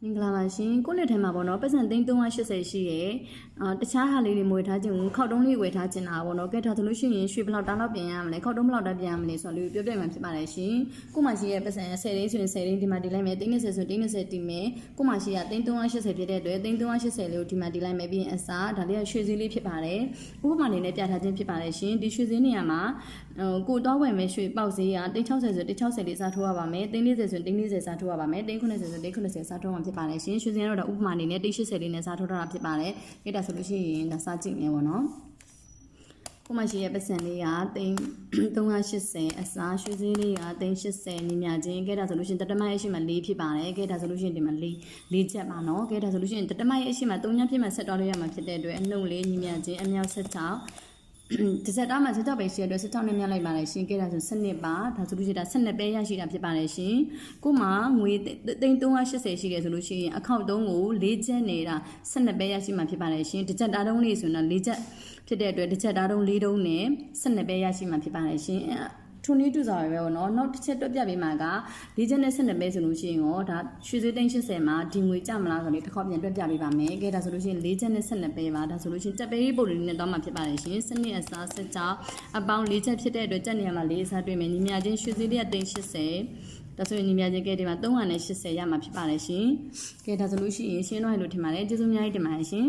မင်္ဂလာပါရှင်ကိုနှစ်ထဲမှာပေါ့နော်ပတ်စံ380ရှိရဲ့တခြားဟာလေးတွေမွေထားခြင်းကိုခောက်တုံးလေးဝယ်ထားခြင်းတာပေါ့နော်ကဲထားဆိုလို့ရှိရင်ရွှေဘလောက်တောင်းတော့ပြင်ရမလဲခောက်တုံးဘလောက်တောင်းပြင်ရမလဲဆိုတော့လူပြောပြမှဖြစ်ပါတယ်ရှင်ကိုမရှိရဲ့ပတ်စံ10ရင်းဆိုရင်10ရင်းဒီမှာဒီလိုက်မယ်320ဆို320တီးမယ်ကိုမရှိက380ဖြစ်တဲ့အတွက်380လေးကိုဒီမှာဒီလိုက်မယ်ပြီးရင်အစားဒါလေးကရွှေစည်းလေးဖြစ်ပါတယ်ဥပမာအနေနဲ့ပြထားခြင်းဖြစ်ပါတယ်ရှင်ဒီရွှေစည်းနေရာမှာကိုတော့ဝယ်မယ်ရွှေပေါက်စည်းက360ဆို360လေးစားထိုးရပါမယ်340ဆို340စားထိုးရပါမယ်390ဆို390စားထိုးမှာဖြစ်ပါတယ်ရှင်ရွှေစည်းကတော့ဥပမာအနေနဲ့380လေးနဲ့စားထိုးထားတာဖြစ်ပါတယ်အဲ့ဒါဆိုလို့ရှိရင်ဒါစားကြည့်မယ်ပေါ့နော်ကိုမရှိရဲ့ပတ်စံလေးက380အစားရွှေစည်းလေးက380ညီမြချင်းကဲဒါဆိုလို့ရှိရင်တတမရဲ့အရှိမ4ဖြစ်ပါတယ်ကဲဒါဆိုလို့ရှိရင်ဒီမှာ4ချက်ပါနော်ကဲဒါဆိုလို့ရှိရင်တတမရဲ့အရှိမ3ညဖြစ်မှဆက်တော်လို့ရမှာဖြစ်တဲ့အတွက်အနှုတ်လေးညီမြချင်းအမြောက်16ဒီစက်သားမှာ16ပဲရှိတဲ့အတွက်16နဲ့မြတ်လိုက်ပါလေရှင်ကဲဒါဆို12ပါဒါဆိုလို့ရှိရင်ဒါ12ပဲရရှိတာဖြစ်ပါတယ်ရှင်ကိုမှငွေ380ရှိတယ်ဆိုလို့ရှိရင်အခောက်တုံးကို4ချက်နေတာ12ပဲရရှိမှာဖြစ်ပါတယ်ရှင်ဒီချက်သားတုံးလေးဆိုတော့4ချက်ဖြစ်တဲ့အတွက်ဒီချက်သားတုံး4တုံးနဲ့12ပဲရရှိမှာဖြစ်ပါတယ်ရှင်ထုံနည်းတူစားပဲပေါ့နော်နောက်တစ်ချက်တွက်ပြပေးမှာက၄ချက်နဲ့12ပဲဆိုလို့ရှိရင်ရောဒါရွှေစည်း380မှာဒီငွေကြမလားဆိုတော့တစ်ခေါက်ပြန်တွက်ပြပေးပါမယ်ကဲဒါဆိုလို့ရှိရင်၄ချက်နဲ့12ပဲပါဒါဆိုလို့ရှိရင်တက်ပေးပုံလေးနဲ့တော့မှဖြစ်ပါတယ်ရှင်စနစ်အစားဆက်ကြောင်းအပေါင်း၄ချက်ဖြစ်တဲ့အတွက်တက်နေရမှာ၄အစားတွေ့မယ်ညီမချင်းရွှေစည်းလေးက380ဒါဆိုရင်ညီမချင်းကဲဒီမှာ380ရမှာဖြစ်ပါတယ်ရှင်ကဲဒါဆိုလို့ရှိရင်ရှင်းတော့လို့ထင်ပါတယ်ကျေးဇူးအများကြီးတင်ပါတယ်ရှင်